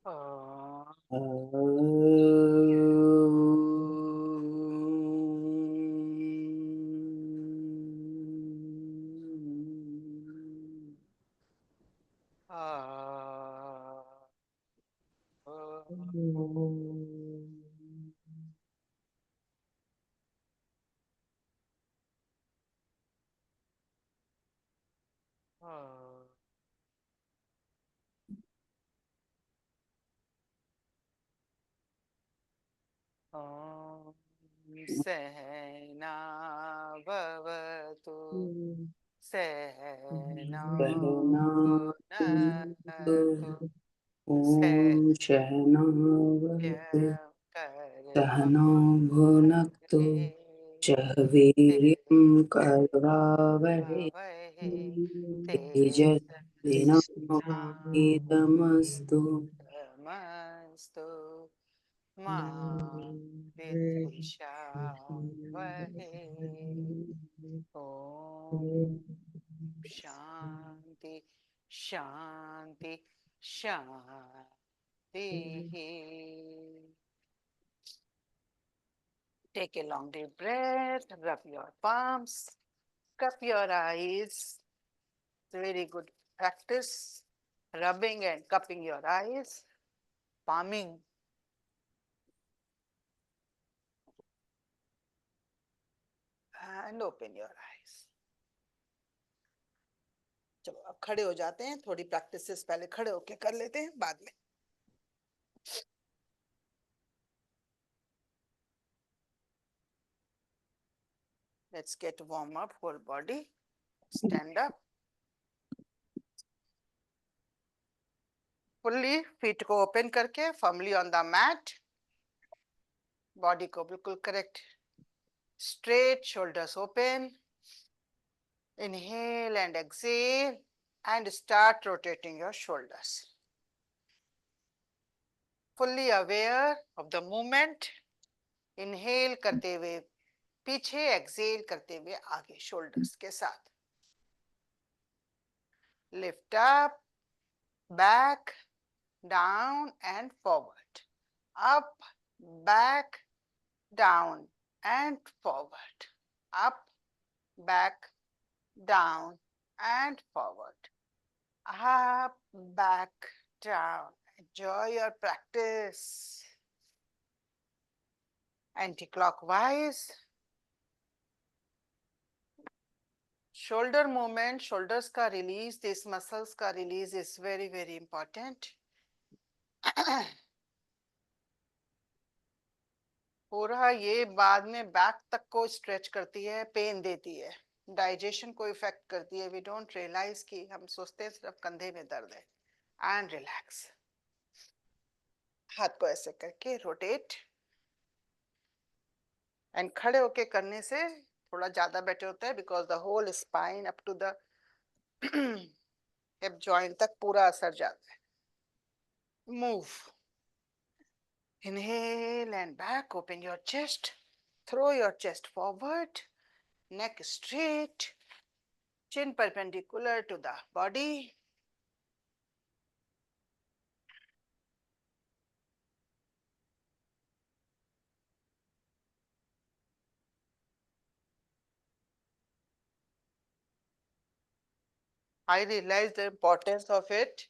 हाँ। सहना भवतु सहना भुनक्तु ओम शहनावतु सहना भुनक्तु सह वीर्यं करवावहै वहे तेजस्विनावधीतमस्तु तेजस्विनावधीतमस्तु मा विद्विषावहे। ओम शांति शांति शांति। Take a long deep breath, rub your palms, cup your eyes. It's a very good practice. Rubbing and cupping your eyes, palming. And open your eyes. चलो अब खड़े हो जाते हैं, थोड़ी प्रैक्टिस पहले खड़े होके कर लेते हैं, बाद में let's get warm up whole body. Stand up. Fully feet को open करके firmly on the mat. Body को बिल्कुल correct. Straight, shoulders open. Inhale and exhale and start rotating your shoulders. Fully aware of the movement. Inhale करते हुए पीछे, exhale करते हुए आगे shoulders के साथ. Lift up, back, down and forward. Up, back, down and forward. Up, back, down and forward. Up, back, down. Enjoy your practice. Anti-clockwise. Shoulder movement, shoulders ka release, these muscles ka release is very, very important. पूरा ये बाद में back तक को stretch करती है, pen देती है, डाइजेशन को इफेक्ट करती है. वी डोंट रियलाइज कि हम सोचते हैं सिर्फ कंधे में दर्द है. And relax. हाथ को ऐसे करके रोटेट. एंड खड़े होके करने से थोड़ा ज्यादा बेटर होता है because the whole spine up to the hip joint तक पूरा असर जाता है. Move. Inhale and back, open your chest, throw your chest forward, neck straight, chin perpendicular to the body. I realized the importance of it.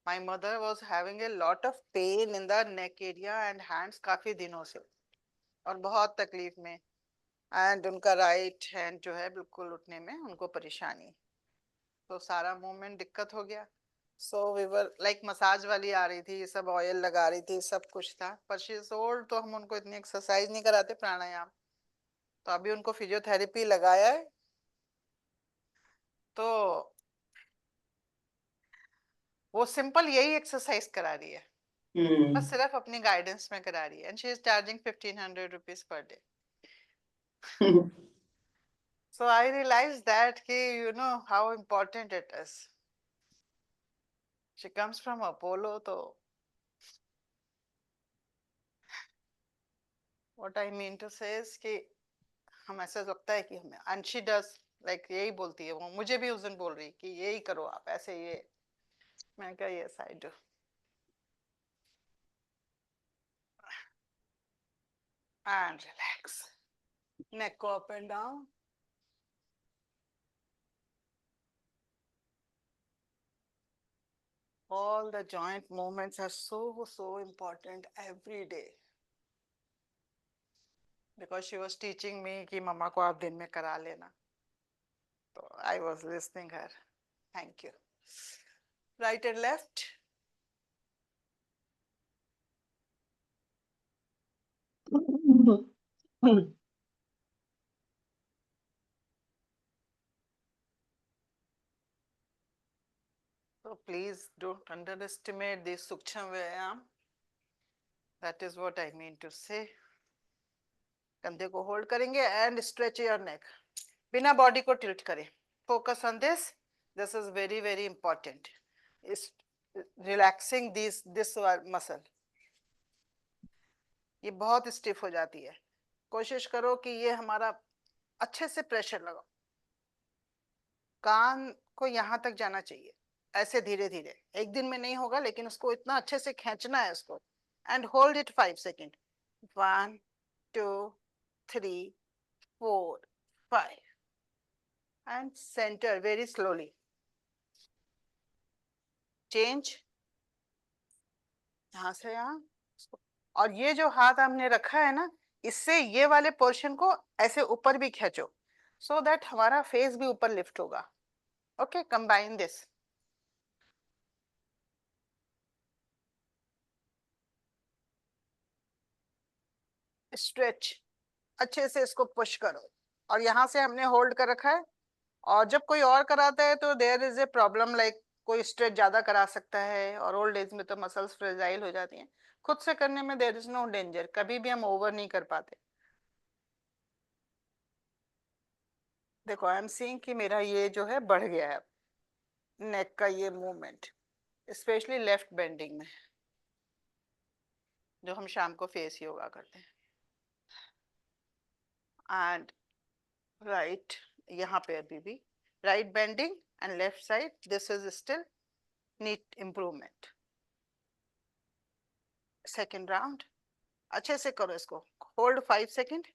My mother was having a lot of pain in the neck area and hands काफी दिनों से और बहुत तकलीफ में. And उनका right hand जो है बिल्कुल उठने में उनको परेशानी, तो सारा मूवमेंट दिक्कत हो गया. So we were like massage वाली आ रही थी, सब ऑयल लगा रही थी, सब कुछ था. पर शी इज ओल्ड, तो हम उनको इतनी एक्सरसाइज नहीं कराते, प्राणायाम. तो अभी उनको फिजियोथेरेपी लगाया है, तो वो सिंपल यही एक्सरसाइज करा रही है, बस सिर्फ अपनी गाइडेंस में करा रही है. And she is charging 1500 rupees per day. So I realized that you know how important it is. She comes from Apollo, so what I mean to say is कि हम ऐसा लगता है कि हमें, and she does like यही बोलती है वो, मुझे भी उस दिन बोल रही कि यही करो आप ऐसे, ये मैं कहा yes I do. and relax. Neck go up and down. All the joint movements are so important every day. Because she was teaching me कि मम्मा को आप दिन में करा लेना. So I was listening her. Thank you. Right and left. So please don't underestimate this Sukshma Vyayam. That is what I mean to say. कंधे को hold करेंगे and stretch your neck. बिना बॉडी को टिल्ट करें. Focus on this. This is very important. Is relaxing this muscle. ये बहुत stiff हो जाती है. कोशिश करो कि ये हमारा अच्छे से प्रेशर लगाओ. कान को यहां तक जाना चाहिए. ऐसे धीरे धीरे. एक दिन में नहीं होगा लेकिन उसको इतना अच्छे से खींचना है उसको. And hold it 5 seconds. 1, 2, 3, 4, 5. And center very slowly. Change. यहां से यहां. और ये जो हाथ हमने रखा है ना, इससे ये वाले पोर्शन को ऐसे ऊपर भी खींचो, so that हमारा फेस भी ऊपर लिफ्ट होगा. Okay, combine this. Stretch. अच्छे से इसको पुश करो. और यहाँ से हमने होल्ड कर रखा है. और जब कोई और कराता है तो there is a problem like कोई स्ट्रेच ज्यादा करा सकता है और ओल्ड एज में तो मसल्स फ्रेजाइल हो जाती हैं. खुद से करने में देयर इज नो डेंजर. कभी भी हम ओवर नहीं कर पाते. देखो आई एम सीइंग कि मेरा ये जो है बढ़ गया है नेक का ये मूवमेंट, स्पेशली लेफ्ट बेंडिंग में जो हम शाम को फेस योगा करते हैं. एंड राइट यहाँ पे अभी भी right bending and left side. This is still need improvement. Second round. अच्छे से करो इसको. Hold 5 second.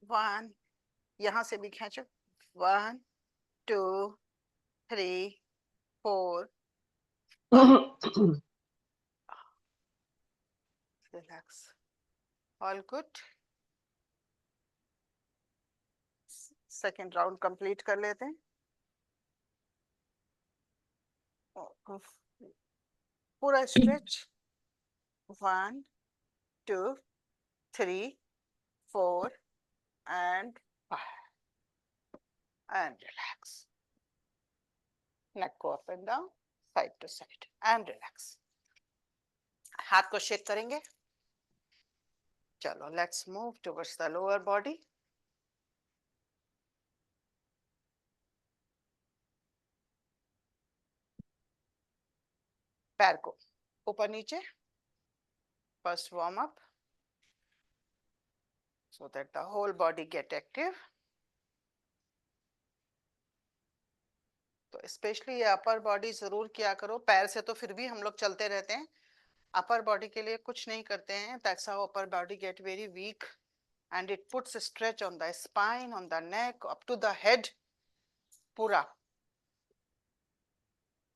1. यहां से भी खींचो. 1, 2, 3, 4. Relax. All good. Second round complete कर लेते हैं. पूरा stretch. 1, 2, 3, 4 and 5. And relax. Neck go up and down, side to side and relax. हाथ को शेक करेंगे. चलो let's move towards the lower body. पैर को ऊपर नीचे. First warm up so that the whole body get active. तो specially ये अपर बॉडी जरूर किया करो. पैर से तो फिर भी हम लोग चलते रहते हैं. अपर बॉडी के लिए कुछ नहीं करते हैं. That's how upper body get very weak and it puts a stretch on the spine, on the neck, up to the head पूरा.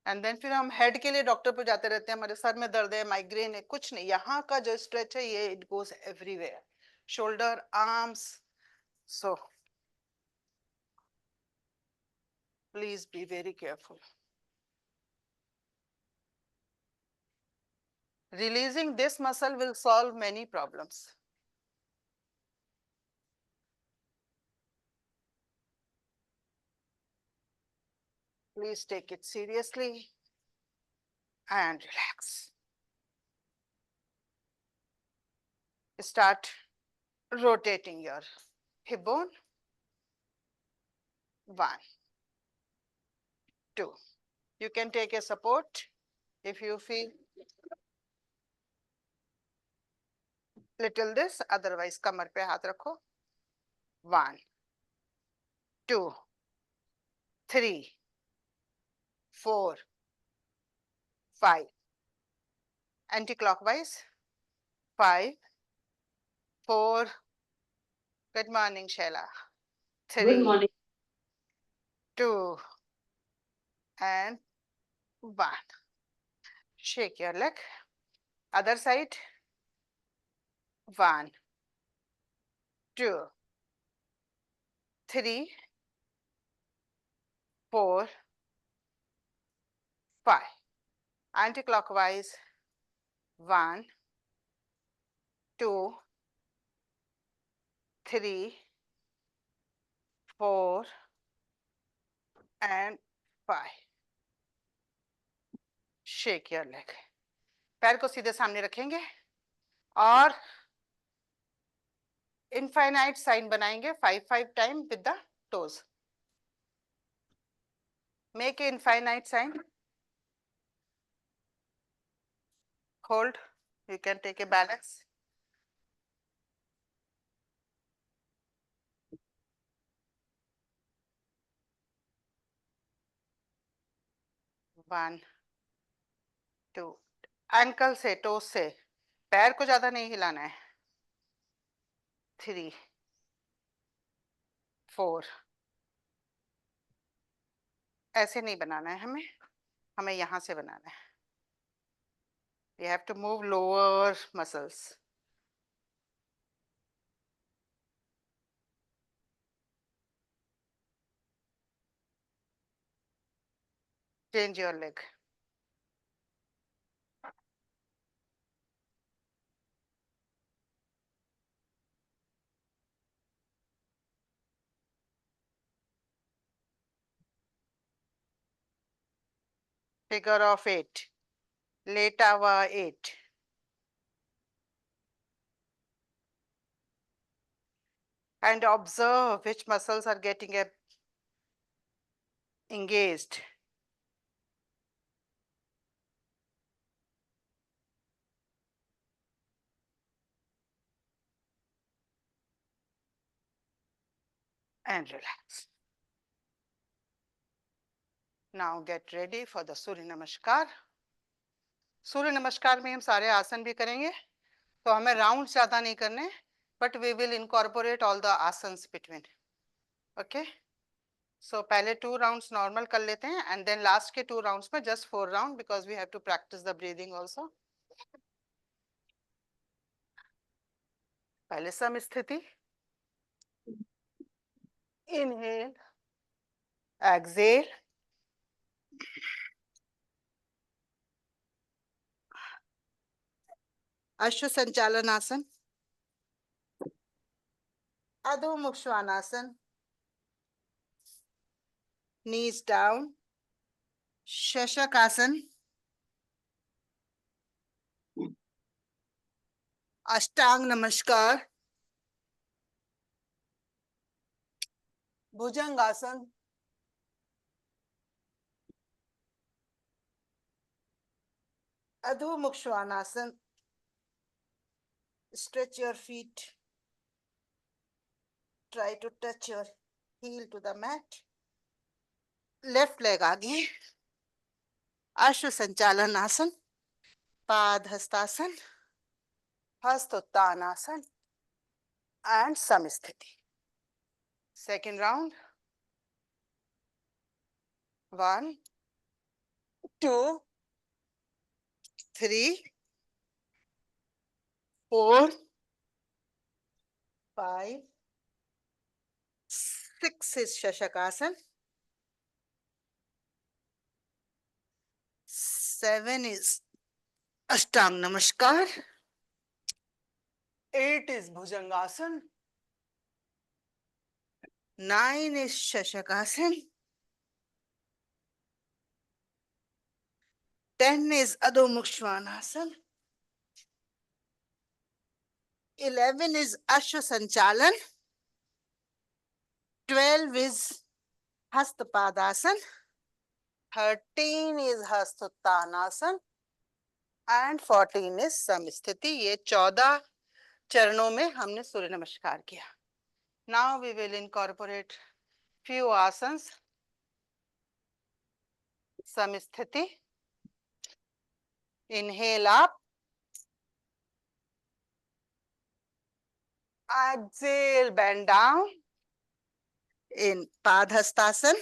एंड देन फिर हम हेड के लिए डॉक्टर पे जाते रहते हैं. हमारे सर में दर्द है, माइग्रेन है. कुछ नहीं. यहाँ का जो स्ट्रेच है ये it goes everywhere. Shoulder, arms. So please be very careful. Releasing this muscle will solve many problems. Please take it seriously and relax. Start rotating your hip bone. 1, 2. You can take a support if you feel little this, otherwise कमर पे हाथ रखो. 1, 2, 3, 4, 5. Anti-clockwise. 5, 4, Good morning, Shaila. Good 3, morning. 2, and 1. Shake your leg. Other side. 1, 2, 3, 4, 5. Anti-clockwise. 1, 2, 3, 4, and 5. Shake your leg. पैर को सीधे सामने रखेंगे और infinite sign बनाएंगे 5 time with the toes. Make an infinite sign. Hold. You can take a balance. One, two. Ankle से toast से पैर को ज्यादा नहीं हिलाना है. 3, 4. ऐसे नहीं बनाना है हमें यहां से बनाना है. You have to move lower muscles. Change your leg. Figure of 8. Letava 8. And observe which muscles are getting engaged. And relax. Now get ready for the Surya Namaskar. सूर्य नमस्कार में हम सारे आसन भी करेंगे, तो हमें राउंड ज्यादा नहीं करने, but we will incorporate all the asanas between. Okay, so पहले 2 राउंड्स नॉर्मल कर लेते हैं एंड देन लास्ट के 2 राउंड्स में just 4 round, because we have to practice the breathing also. पहले सम स्थिति. Inhale, exhale. अश्व संचालन आसन, अधोमुख श्वानासन, knees down, शशक आसन, अष्टांग नमस्कार, भुजंगासन, अधोमुख Shvanasana. Stretch your feet. Try to touch your heel to the mat. Left leg आगे. अश्व संचालन आसन, पाद hastasana, हस्तोत्तानासन and समिस्थिति. Second round. 1, 2, 3, 4, 5, 6 is Shashakasan. 7 is Ashtang Namaskar. 8 is Bhujangasan. 9 is Shashakasan. 10 is Adho Mukh Svanasana. 11 is Ashwa Sanchalan. 12 is Hastapadasana. 13 is Hastottanasana. And 14 is Samisthiti. ये 14 चरणों में हमने सूर्य नमस्कार किया. Now we will incorporate few asanas. Samisthiti. Inhale up. Exhale, bend down in Padhastasana.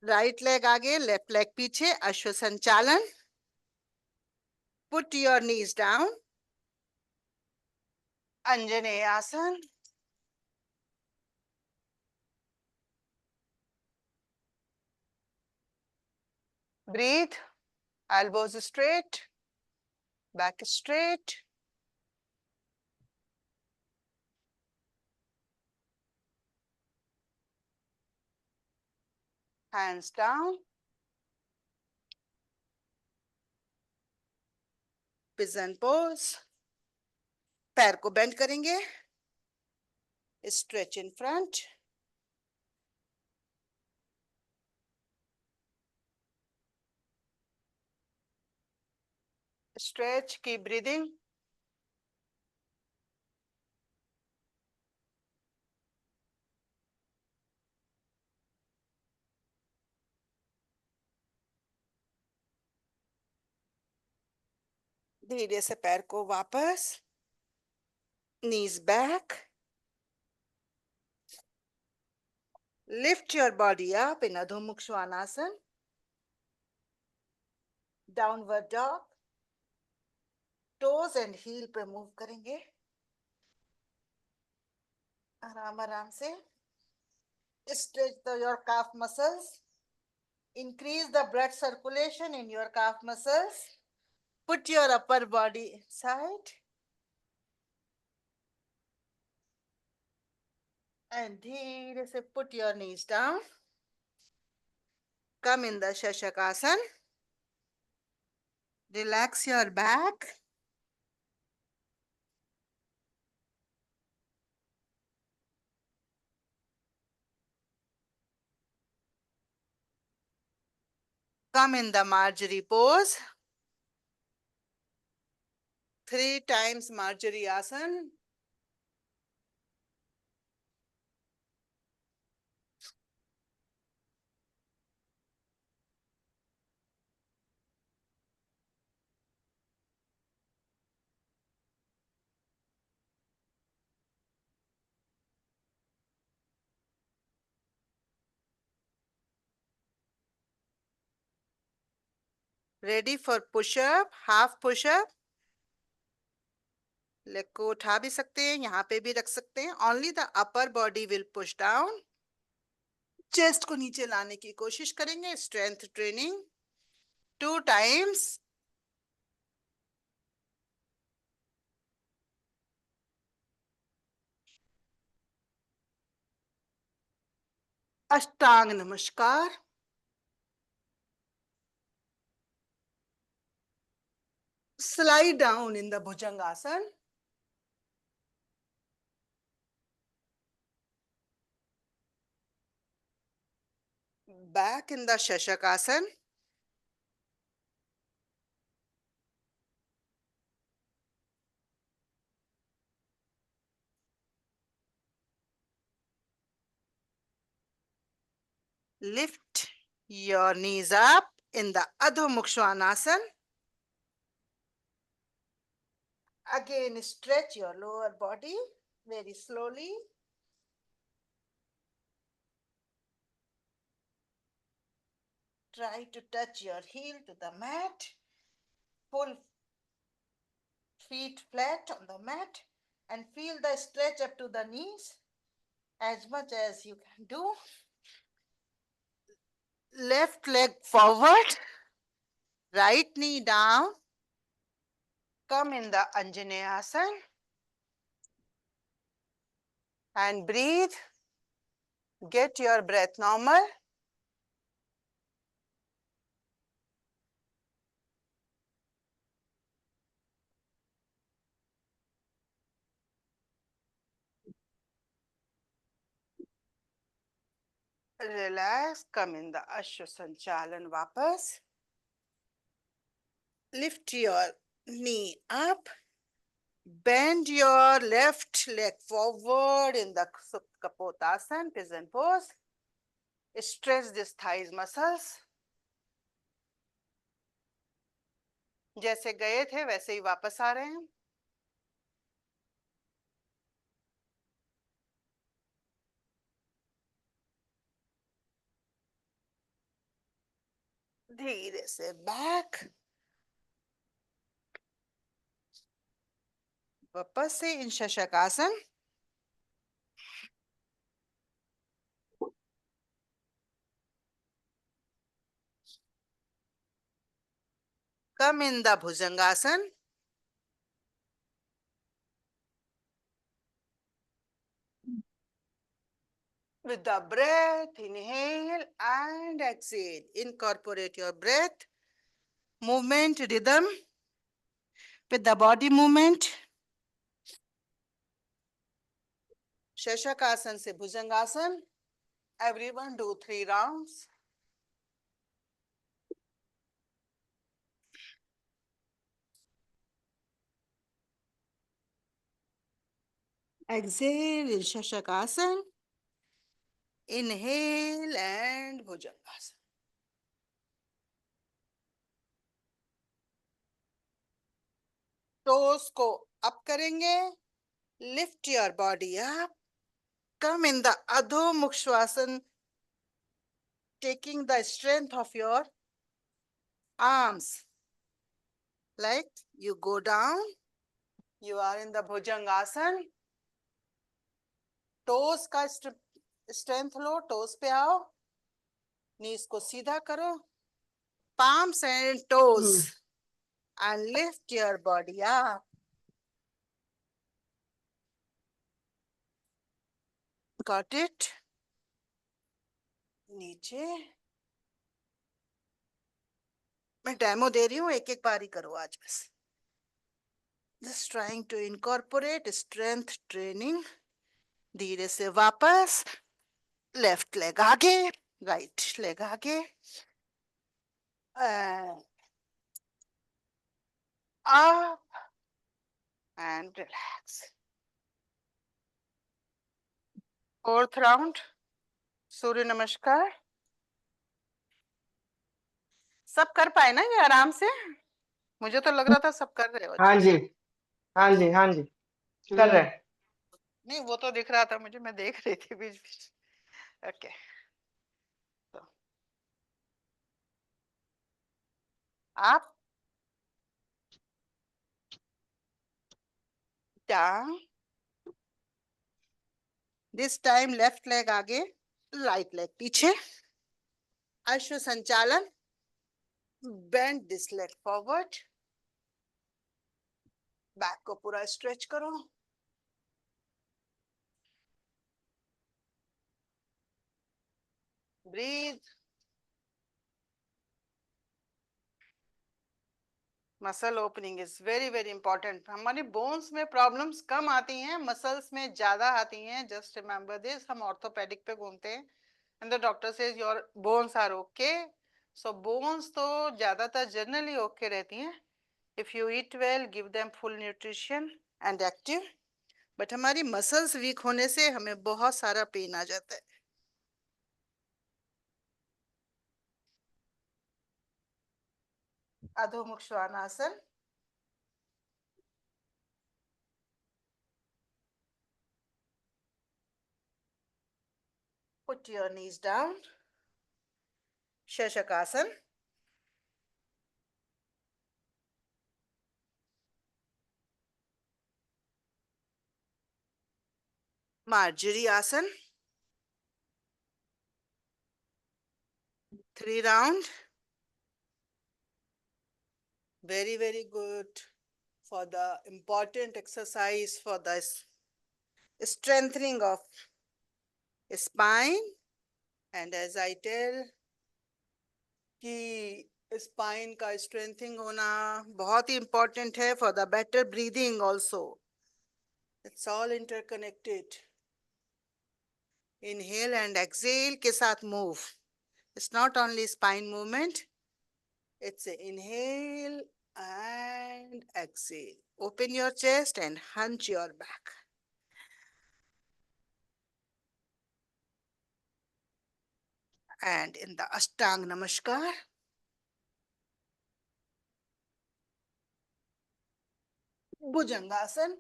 Right leg आगे, left leg पीछे, अश्व संचालन. Put your knees down. Anjaneya Asana. Breathe. Elbows straight. Back straight. Hands down. Pigeon pose. पैर को bend करेंगे. Stretch in front. Stretch, keep breathing. धीरे से पैर को वापस. Knees back. Lift your body up in Adho Mukha Svanasana. Downward dog. Toes and heel पे move करेंगे. आराम आराम से. Stretch your calf muscles. Increase the blood circulation in your calf muscles. Put your upper body inside. And धीरे से put your knees down. Come in the Shashakasana. Relax your back. Come in the Marjorie pose. 3 times Marjorie Asana. Ready for push-up, half push-up. Leg को उठा भी सकते हैं, यहाँ पे भी रख सकते हैं. Only the upper body will push down. Chest को नीचे लाने की कोशिश करेंगे. Strength training. 2 times. अष्टांग नमस्कार. Slide down in the Bhujangasana. Back in the Shashakasana. Lift your knees up in the Adho Mukha Svanasana. Again, stretch your lower body very slowly. Try to touch your heel to the mat. Pull feet flat on the mat and feel the stretch up to the knees as much as you can do. Left leg forward, right knee down. Come in the Anjaneya Asana and breathe. Get your breath normal. Relax. Come in the Ashwa Sanchalan वापस. Lift your knee up. Bend your left leg forward in the Kapotasana, pigeon pose. Stretch these thighs muscles. जैसे गए थे वैसे ही वापस आ रहे हैं. धीरे से बैक, वापस से in Shashakasan. Come in the Bhujangasan. With the breath, inhale and exhale. Incorporate your breath, movement, rhythm with the body movement. Shashakasan se Bhujangasan. Everyone do 3 rounds. Exhale in Shashakasan. Inhale and Bhujangasan. Toes को up करेंगे, lift your body up, come in the Adhomukh Shvasan, taking the strength of your arms, like you go down, you are in the Bhujangasan, toes का strength लो, toes पे आओ, नीज को सीधा करो, palms and toes, and lift your body up. Got it? नीचे। मैं demo दे रही हूँ, एक एक बारी करो आज बस। Just trying to incorporate strength training. धीरे से वापस, लेफ्ट लेग आगे, राइट लेग आगे, up and relax. Fourth round, सूर्य नमस्कार। सब कर पाए ना ये आराम से? मुझे तो लग रहा था सब कर रहे हो हाँ अच्छे जी, से। हाँ जी, हाँ जी, कर रहे हैं। नहीं वो तो दिख रहा था मुझे, मैं देख रही थी बीच बीच। ओके, आप down, this time left leg आगे, right leg पीछे, अश्व संचालन, bend this leg forward, back को पूरा स्ट्रेच करो, breathe, muscle opening is very very important. हमारी बोन्स में प्रॉब्लम्स कम आती हैं, मसल्स में ज्यादा आती हैं। Just remember this. हम ऑर्थोपेडिक पे घूमते हैं and the doctor says your bones are okay. So bones तो ज्यादातर जनरली ओके रहती हैं if you eat well, give them full nutrition and active. But हमारी मसल्स वीक होने से हमें बहुत सारा पेन आ जाता है। अधोमुख Shvanasana, put your knees down, shashankasan, Marjorie आसन, 3 round, very very good for the important exercise for the strengthening of spine. And as I tell कि स्पाइन का स्ट्रेंथिंग होना बहुत ही इंपॉर्टेंट है for the better breathing also. It's all interconnected. Inhale and exhale के साथ move. It's not only spine movement, it's inhale and exhale. Open your chest and hunch your back. And in the Ashtang Namaskar, Bhujangasan,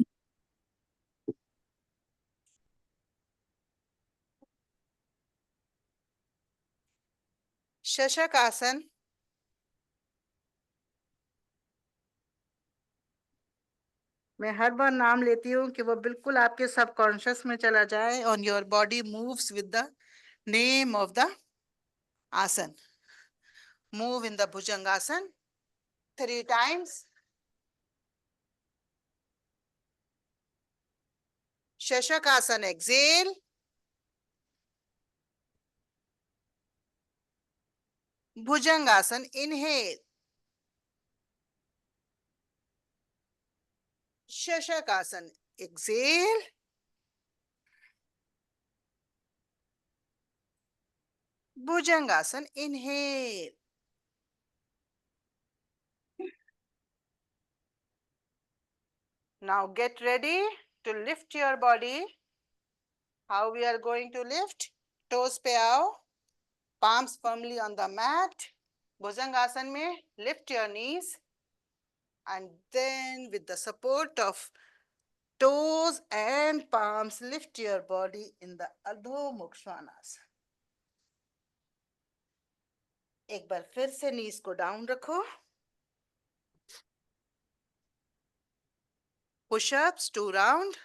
Shashakasan, मैं हर बार नाम लेती हूँ कि वो बिल्कुल आपके सबकॉन्शियस में चला जाए और your body moves with the name of the आसन. Move in the Bhujangasana 3 times. Shashakasana, exhale. Bhujangasana, inhale. Shashakasana, exhale. Bhujangasana, inhale. Now get ready to lift your body. How we are going to lift? Toes pe aao, palms firmly on the mat. Bhujangasana mein lift your knees and then with the support of toes and palms lift your body in the Adho Mukha Svanasana. एक बार फिर से नीज को down रखो. Pushups 2 round.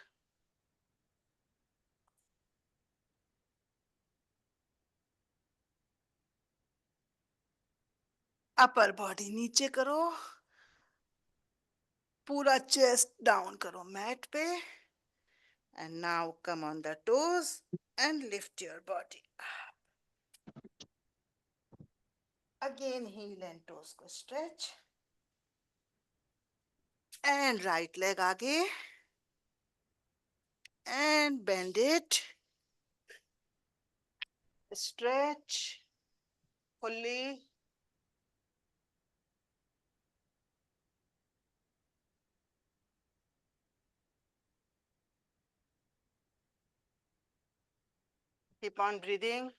Upper body नीचे करो. पूरा chest down करो mat पे. And now come on the toes and lift your body. Again heel and toes को स्ट्रेच. एंड राइट लेग आगे. And bend it. Stretch fully. Keep on breathing.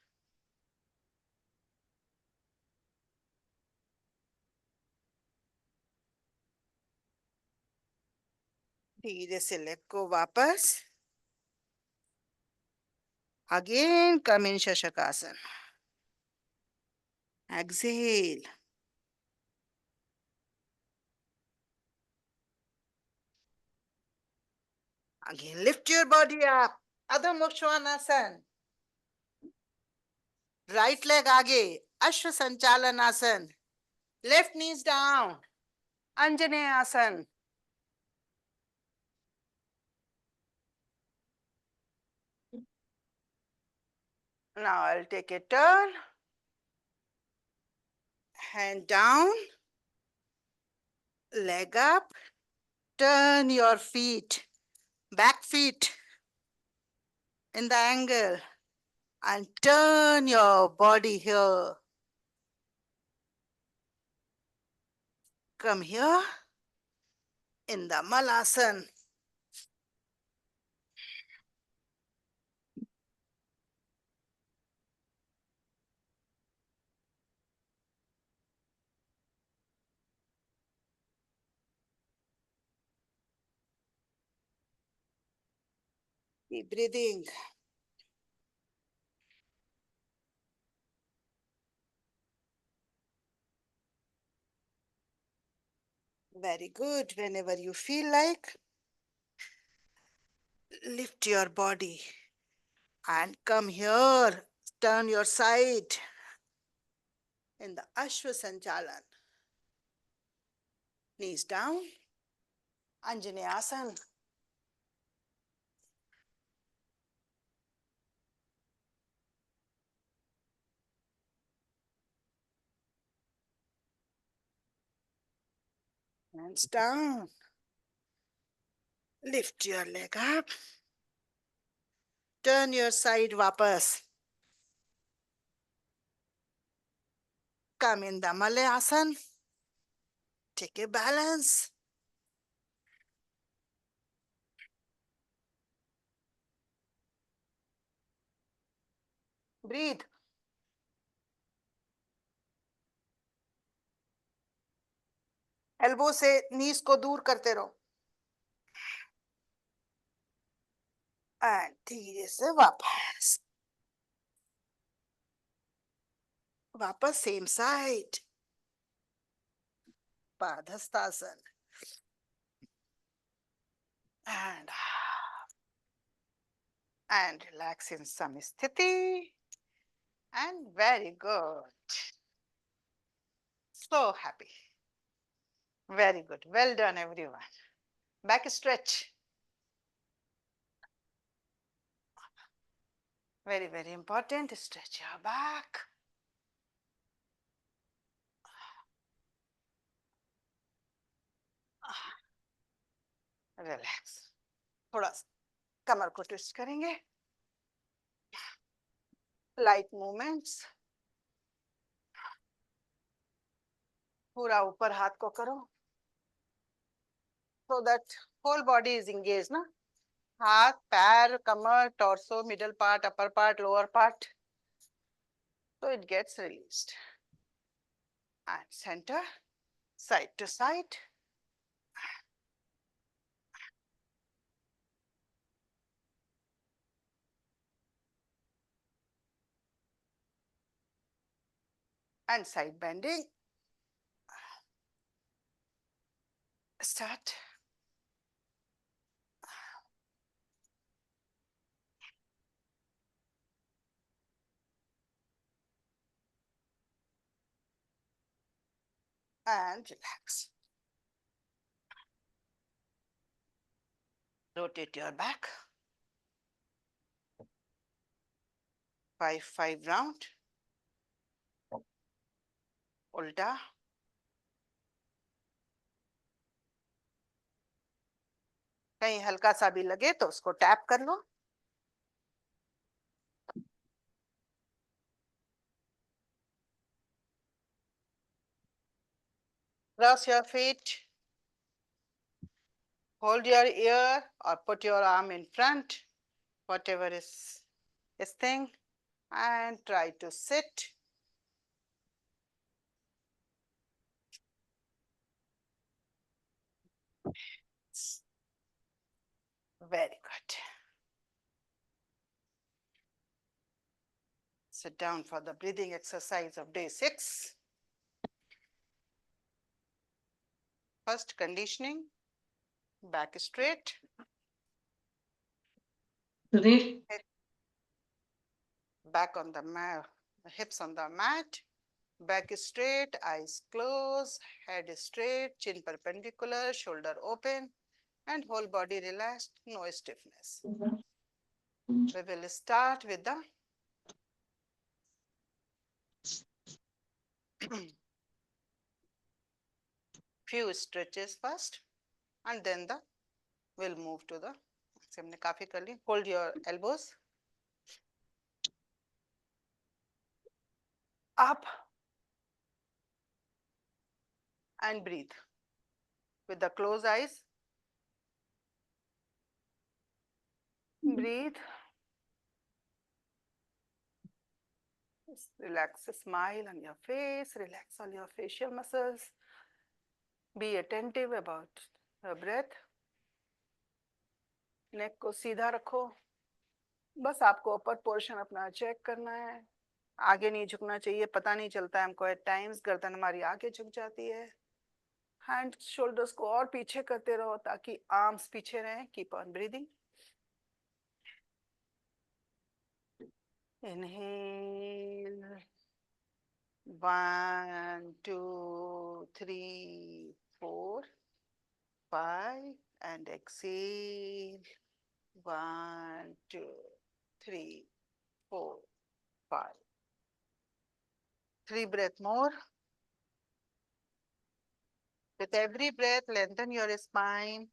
धीरे से leg को वापस. Again come in Shashakasana. Exhale. Again lift your body up. Adho Mukha Svanasana. Right leg आगे. Ashwa Sanchalanasana. Left knees down. Anjaneya Asana. Now I'll take a turn. Hand down. Leg up. Turn your feet. Back feet in the angle. And turn your body here. Come here. In the Malasana. Keep breathing. Very good. Whenever you feel like, lift your body and come here. Turn your side in the Ashwa Sanchalan. Knees down. Anjaneya Asana. Hands down. Lift your leg up. Turn your side vapas. Come in the Malayasana. Take a balance. Breathe. Elbow से knees को दूर करते रहो. And धीरे से वापस. वापस same side. Padhastasana. and relax in Samsthiti. And very good. So happy. Very good. Well done, everyone. Back stretch. Very, very important. Stretch your back. Relax. थोड़ा कमर को ट्विस्ट करेंगे. Light movements. पूरा ऊपर हाथ को करो. So that whole body is engaged, na? हाथ, पैर, कमर, torso, middle part, upper part, lower part. So it gets released. And center, side to side. And side bending. Start. And relax. Rotate your back. 5-5 round. उल्टा. कहीं हल्का सा भी लगे तो उसको टैप कर लो. Cross your feet. Hold your ear or put your arm in front, whatever is thing, and try to sit. Very good. Sit down for the breathing exercise of day 6. First conditioning, back straight. Back on the mat, hips on the mat, back straight, eyes closed, head straight, chin perpendicular, shoulder open, and whole body relaxed, no stiffness. We will start with the few stretches first, and then we'll move to the hold your elbows up and breathe with the closed eyes. Breathe. Relax, smile on your face, relax all your facial muscles. Be attentive about the breath. नेक को सीधा रखो. बस आपको upper portion अपना check करना है. आगे नहीं झुकना चाहिए. पता नहीं चलता है हमको एट टाइम्स गर्दन हमारी आगे झुक जाती है. हैंड शोल्डर्स को और पीछे करते रहो ताकि आर्म्स पीछे रहें. Keep on breathing. Inhale. 1, 2, 3, 4, 5, and exhale. 1, 2, 3, 4, 5. 3 breaths more. With every breath, lengthen your spine.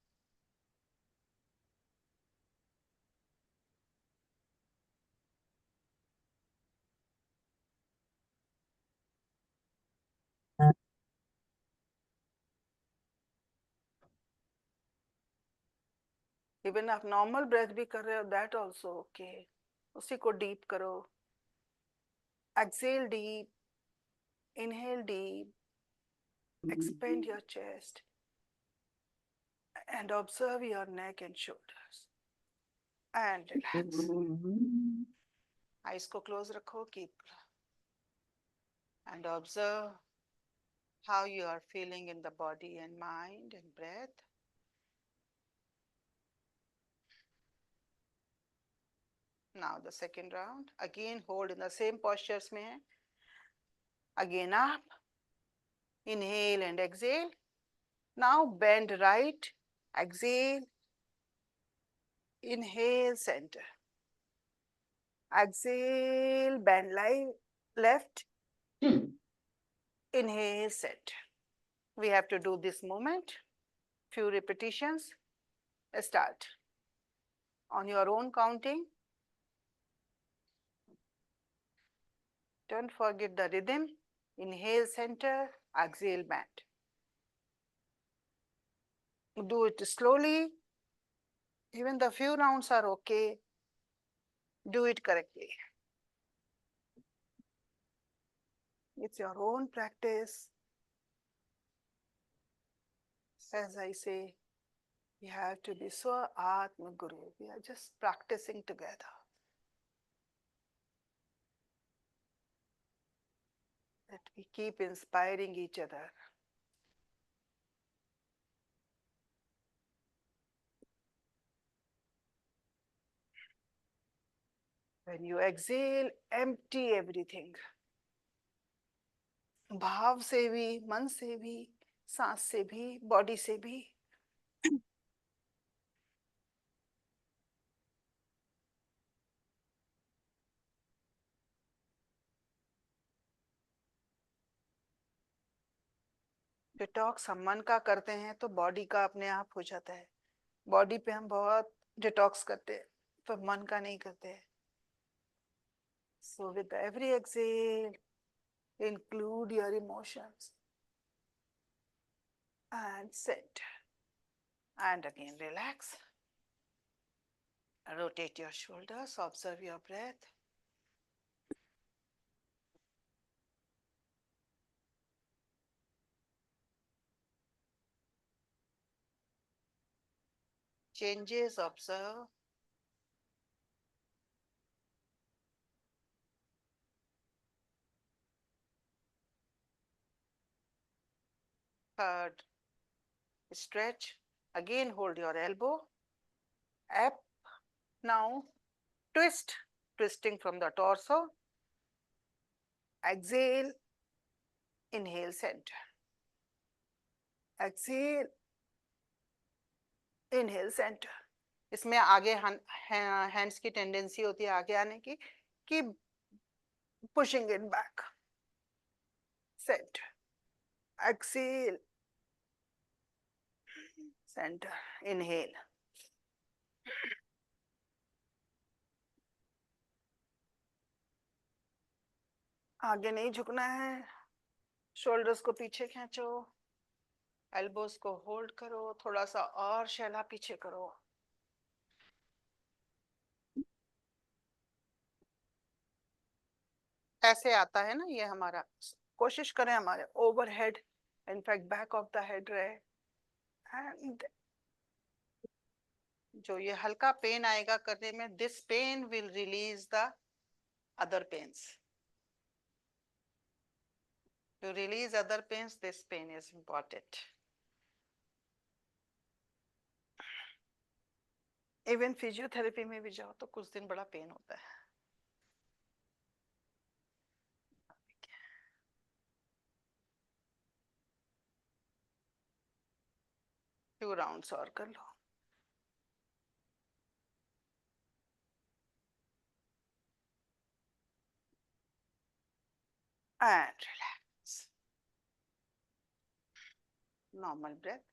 Even आप normal breath भी कर रहे हो, that also okay. उसी को deep करो. Exhale deep. Inhale deep. Expand your chest. And observe your neck and shoulders. And relax. Eyes को close रखो. Keep. And observe how you are feeling in the body and mind and breath. Now the second round. Again hold in the same postures में है. Again up. Inhale and exhale. Now bend right. Exhale. Inhale, center. Exhale, bend left. Inhale, center. We have to do this movement. Few repetitions. Start. On your own counting. Don't forget the rhythm. Inhale, center. Exhale, bend. Do it slowly. Even the few rounds are okay. Do it correctly. It's your own practice. As I say, you have to be Swa Atma Guru. We are just practicing together. That we keep inspiring each other. When you exhale, empty everything. भाव से भी, मन से भी, सांस से भी, body से भी. डिटॉक्स हम मन का करते हैं तो बॉडी का अपने आप हो जाता है. बॉडी पे हम बहुत डिटॉक्स करते हैं पर मन का नहीं करते हैं. So with every exhale, include your emotions and sit. And again relax. Rotate your shoulders, observe your breath. Changes, observe. Third, stretch. Again, hold your elbow. Up. Now, twist. Twisting from the torso. Exhale. Inhale, center. Exhale. Inhale, center. इसमें आगे hands की tendency होती है आगे आने की. Keep pushing it back. Center. Exhale. Center. Inhale. आगे नहीं झुकना है. शोल्डर्स को पीछे खींचो. एल्बोस को होल्ड करो. थोड़ा सा और शैला पीछे करो. ऐसे आता है ना ये हमारा. कोशिश करें हमारे overhead, in fact back of the head रहे. एंड जो ये हल्का पेन आएगा करने में, this pain will release the other pains. To release other pains, this pain is important. Even physiotherapy में भी जाओ तो कुछ दिन बड़ा पेन होता है. Few rounds और कर लो. And relax. Normal breath.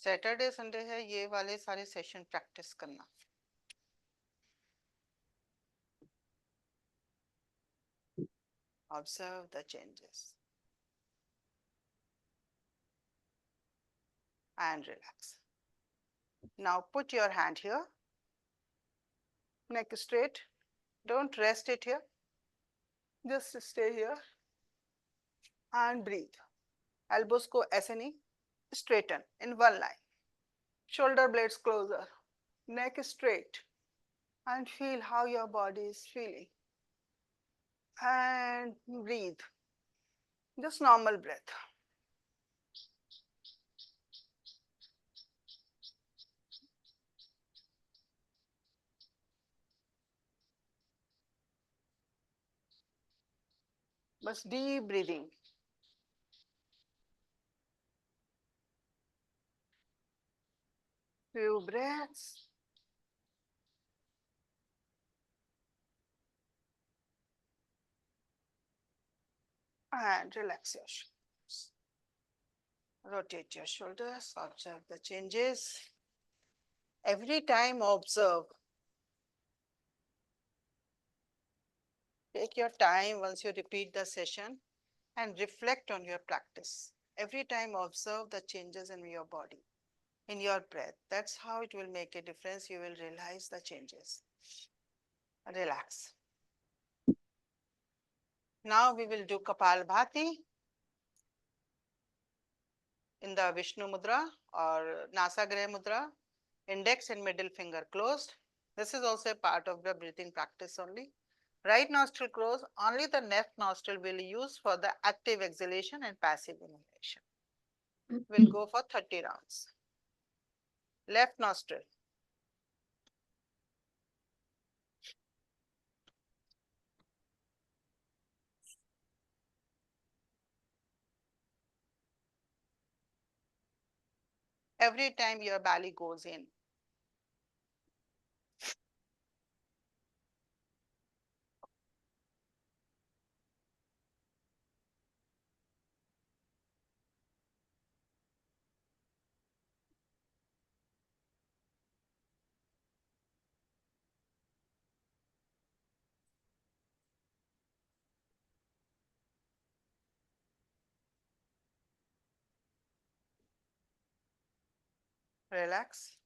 Saturday Sunday है, ये वाले सारे सेशन प्रैक्टिस करना. Observe the changes. And relax. Now put your hand here. Neck straight. Don't rest it here. Just stay here. And breathe. Elbows को ऐसे नहीं. Straighten in one line. Shoulder blades closer. Neck straight. And feel how your body is feeling. And breathe. Just normal breath. बस deep breathing. Few breaths. And relax your shoulders. Rotate your shoulders, observe the changes. Every time observe. Take your time once you repeat the session and reflect on your practice. Every time observe the changes in your body, in your breath. That's how it will make a difference. You will realize the changes. Relax. Now we will do Kapalbhati in the Vishnu Mudra or Nasagrah Mudra, index and middle finger closed. This is also a part of the breathing practice only. Right nostril closed, only the left nostril will use for the active exhalation and passive inhalation. We'll go for 30 rounds. Left nostril. Every time your belly goes in. Relax.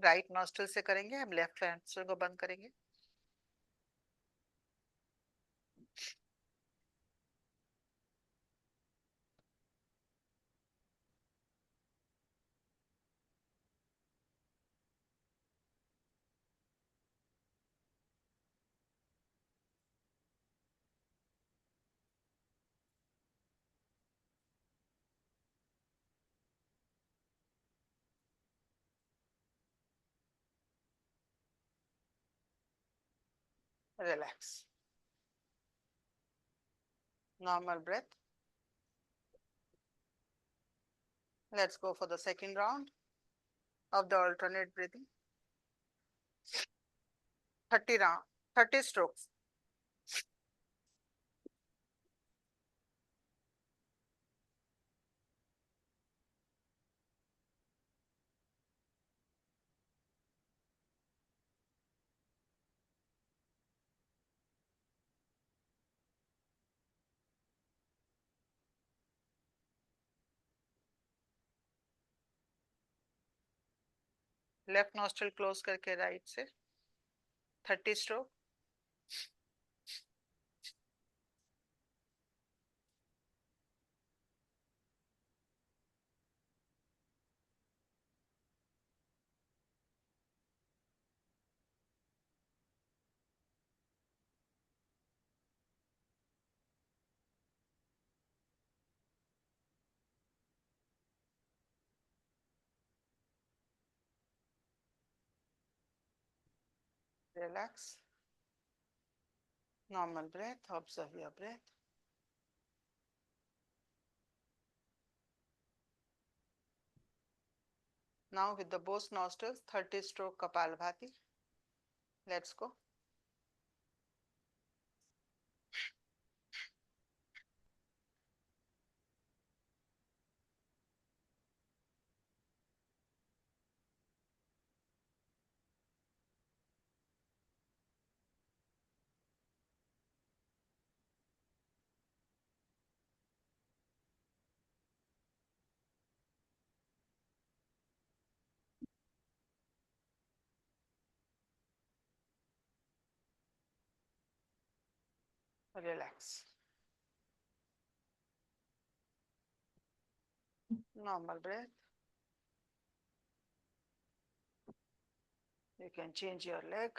Right nostril से करेंगे, हम left nostril को बंद करेंगे. Relax. Normal breath. Let's go for the second round of the alternate breathing. 30 round, 30 strokes. Left nostril close करके right से 30 stroke. Relax. Normal breath. Observe your breath. Now with the both nostrils, 30 stroke Kapalbhati. Let's go. Relax. Normal breath. You can change your leg.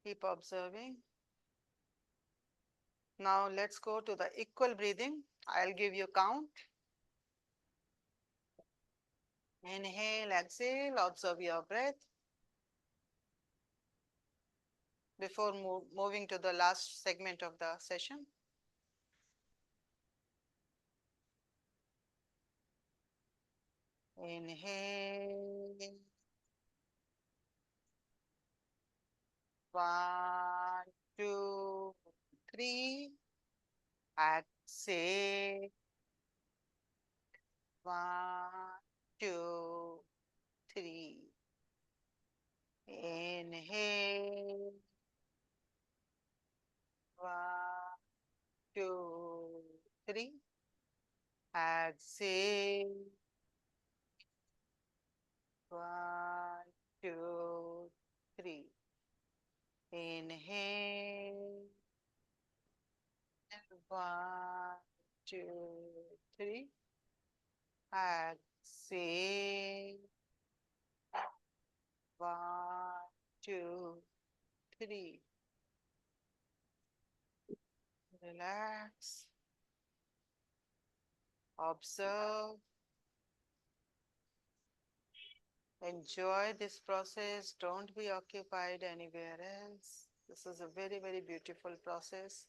Keep observing. Now let's go to the equal breathing. I'll give you count. Inhale, exhale, observe your breath. Before moving to the last segment of the session. Inhale. 1, 2, 3. Exhale. 1, 2, 3. Inhale. 1, 2, 3. Exhale. 1, 2, 3. Inhale. 1, 2, 3. Exhale. 1, 2, 3. Relax. Observe. Enjoy this process. Don't be occupied anywhere else. This is a very, very beautiful process.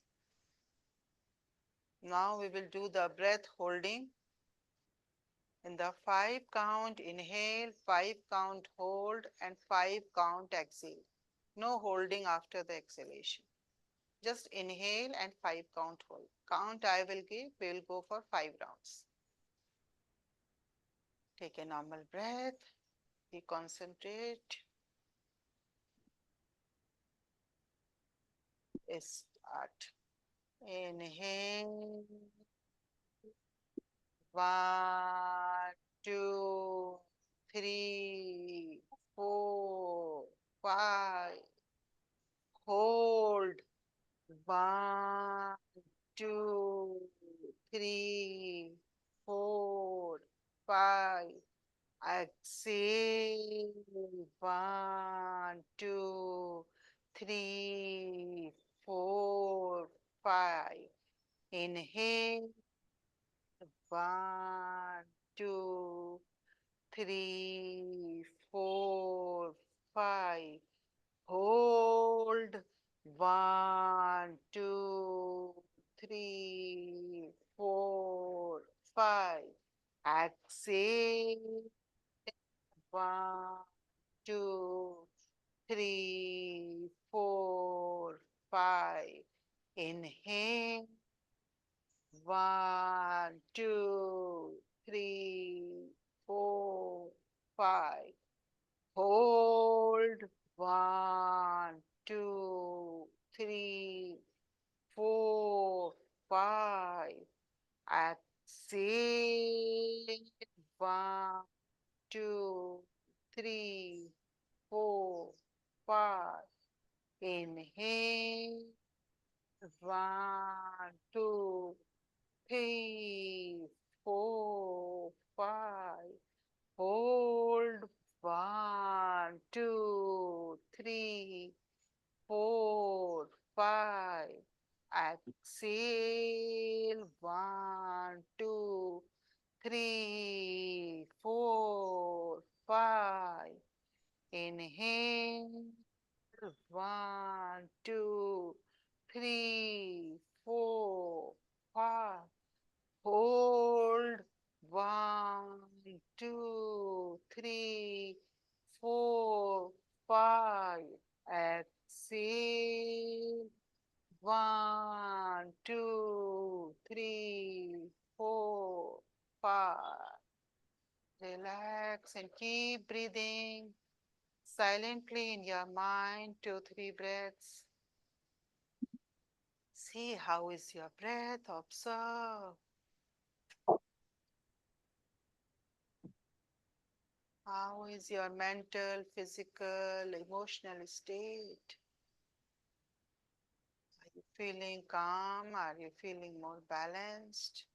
Now we will do the breath holding. In the 5 count, inhale, 5 count hold, and 5 count exhale. No holding after the exhalation. Just inhale and 5 count hold. Count I will give, we will go for 5 rounds. Take a normal breath, be concentrate. Start. Inhale. 1, 2, 3, 4, 5. Hold. 1, 2, 3, 4, 5. Exhale. 1, 2, 3, 4, 5. Inhale. 1, 2, 3, 4, 5. Hold. 1, 2, 3, 4, 5. Exhale. 1, 2, 3, 4, 5. Inhale. 1, 2, 3, 4, 5. Hold. 1, 2, 3, 4, 5. Exhale. 1, 2, 3, 4, 5. Inhale. 1, 2, 3, 4, 5. Hold. 1, 2, 3, 4, 5. Exhale. 1, 2, 3, 4, 5. Inhale. 1, 2, 3, 4, 5. Hold. 1, 2, 3, 4, 5. Exhale. 1, 2, 3, 4, 5. Relax and keep breathing silently in your mind. 2, 3 breaths. See how is your breath. Observe. How is your mental, physical, emotional state? Are you feeling calm? Are you feeling more balanced?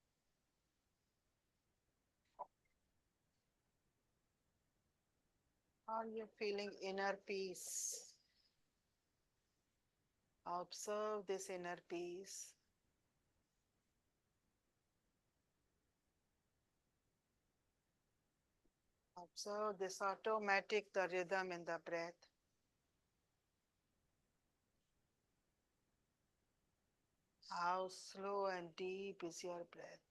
Are you feeling inner peace? Observe this inner peace. So this automatic, the rhythm in the breath. How slow and deep is your breath?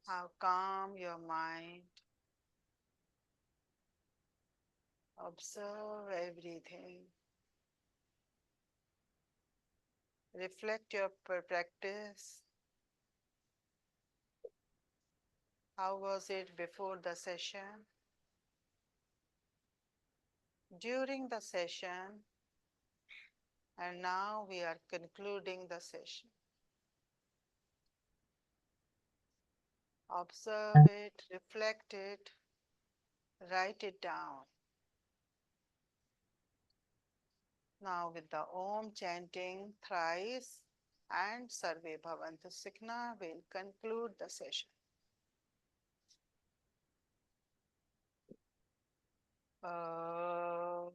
How calm your mind. Observe everything. Reflect your practice. How was it before the session? During the session, and now we are concluding the session. Observe it, reflect it, write it down. Now with the Om chanting thrice and Sarve Bhavantu Sukhna, we'll conclude the session. Sarve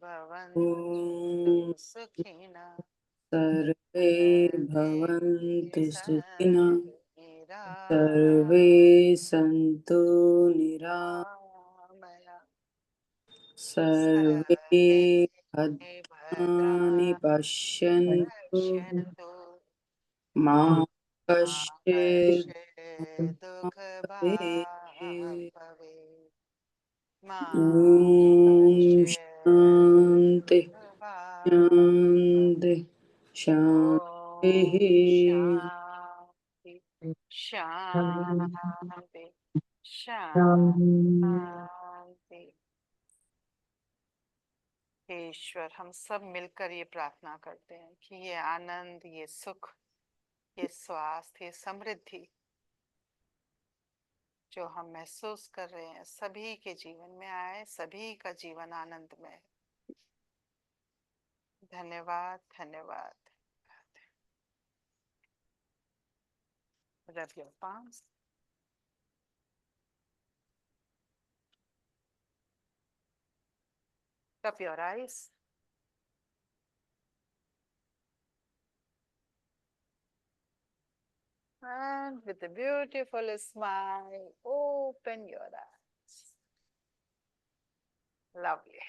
Bhavantu Sukhina. सर्वे भवन्तु सुखिनः सर्वे Sarve सन्तु Ramaya. सर्वे Sarve भद्राणि पश्यन्तु Bhadrasyantu. मा Ma कश्चित् kashe dukha भवेत्। bhave. Ma ॐ kashe शान्ति dukha शान्ति शान्तिः। Shanti, Shanti, Shanti। ईश्वर, हम सब मिलकर ये प्रार्थना करते हैं कि ये आनंद, ये सुख, ये स्वास्थ्य, ये समृद्धि जो हम महसूस कर रहे हैं सभी के जीवन में आए, सभी का जीवन आनंदमय है। धन्यवाद, धन्यवाद। Rub your palms. Rub your eyes. And with a beautiful smile, open your eyes. Lovely.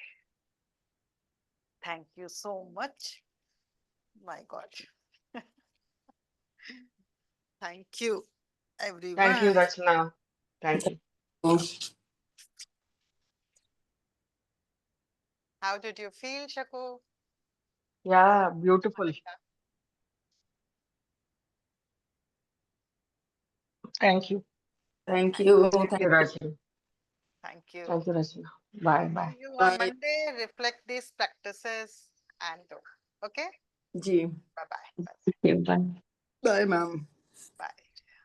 Thank you so much. My God. Thank you, everyone. Thank you, Rachna. Thank you. How did you feel, Shaku? Yeah, beautiful. Thank you. Thank you. Thank you, Rachna. Thank you. Thank you, Rachna. Bye, bye. See you on Bye. Monday. Reflect these practices and do. Okay? जी Bye-bye. Okay, bye. Bye ma'am.